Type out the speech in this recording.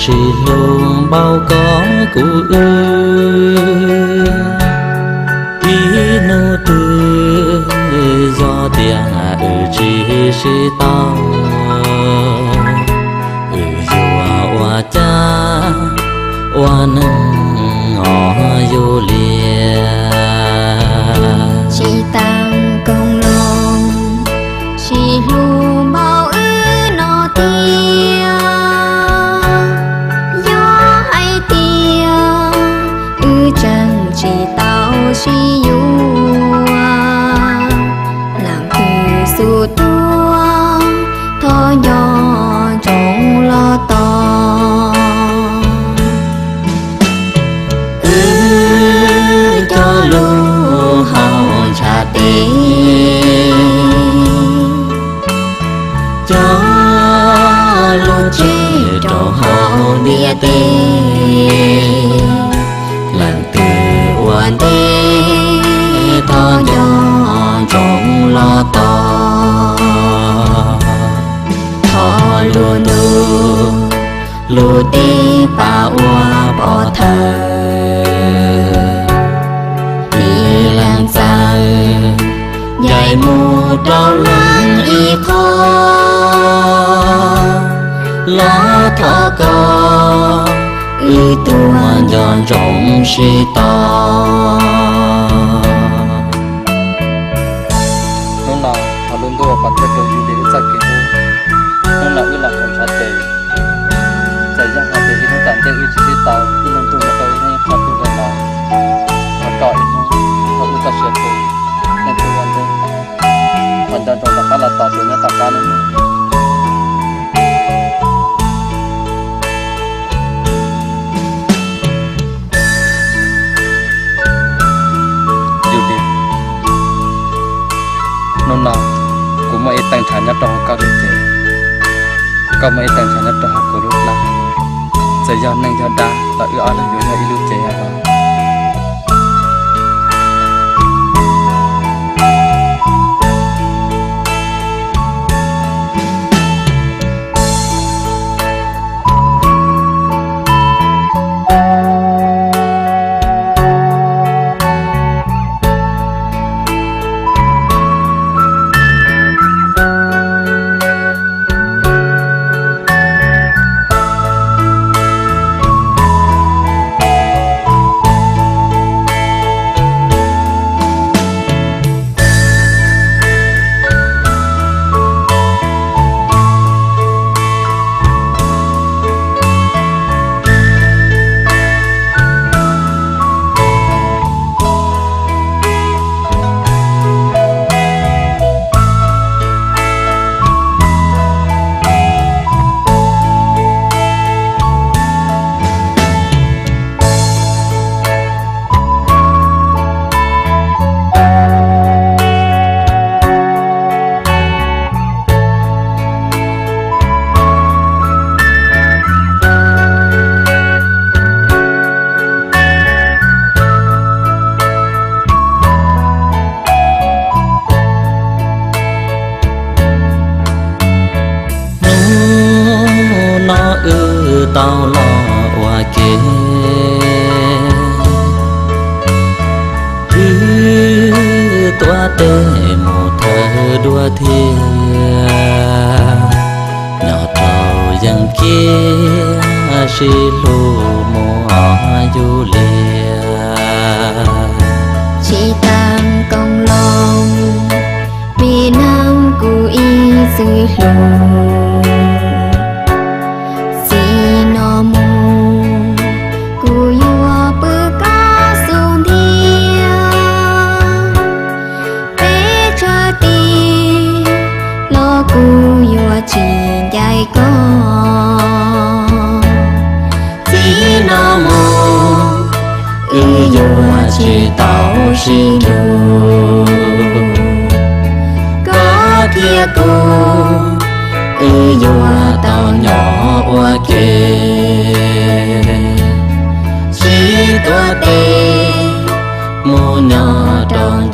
sự luôn bao có cụ ơi ý nô tư do tiền chỉ sự tao hoa cha hoa nâng ngõ vô lìa chỉ tăng công lòng chỉ lu bao ư nó tia gió hay tia ư chẳng chỉ tao chỉ yu làm cứ su tua thọ nhỏ trong lo to cho lu hao cha tê cho lu chê trò hao địa tê lần từ hoàn tê to nhỏ trong lo to thọ lu lu tê pa hoa bỏ thơ làng xa dạy mù trao lăng y khó lá thọ co y tua giòn rộng si to nông nào họ luôn tua bắt được đồ gì để sạch cái nông nào là không sát tệ xảy ra họ để nó tạm theo ý chí tàu đi nông tua mà tôi hay họ tua cái nào họ cõi họ tua ta sửa tôi nên tôi quan tâm quan tâm trong tất cả là tàu tôi nó tất cả nên nông nào cũng mấy tăng sản nhất trong các địa thế, có mấy tăng sản nhất trong học của lúc nào, sẽ do năng do đa, tạo ưu ái là yếu là ilu chế hả? tao lo hoa kế toa tê một thơ đua thiên nhỏ tàu dân kia xì lù mùa du lìa chỉ tam công lòng vì nam cụ y sư lù chỉ dạy con chỉ nó mù dù chỉ tao chỉ đủ có kia cô dù tao nhỏ qua kề chỉ tua tê mù nhỏ tròn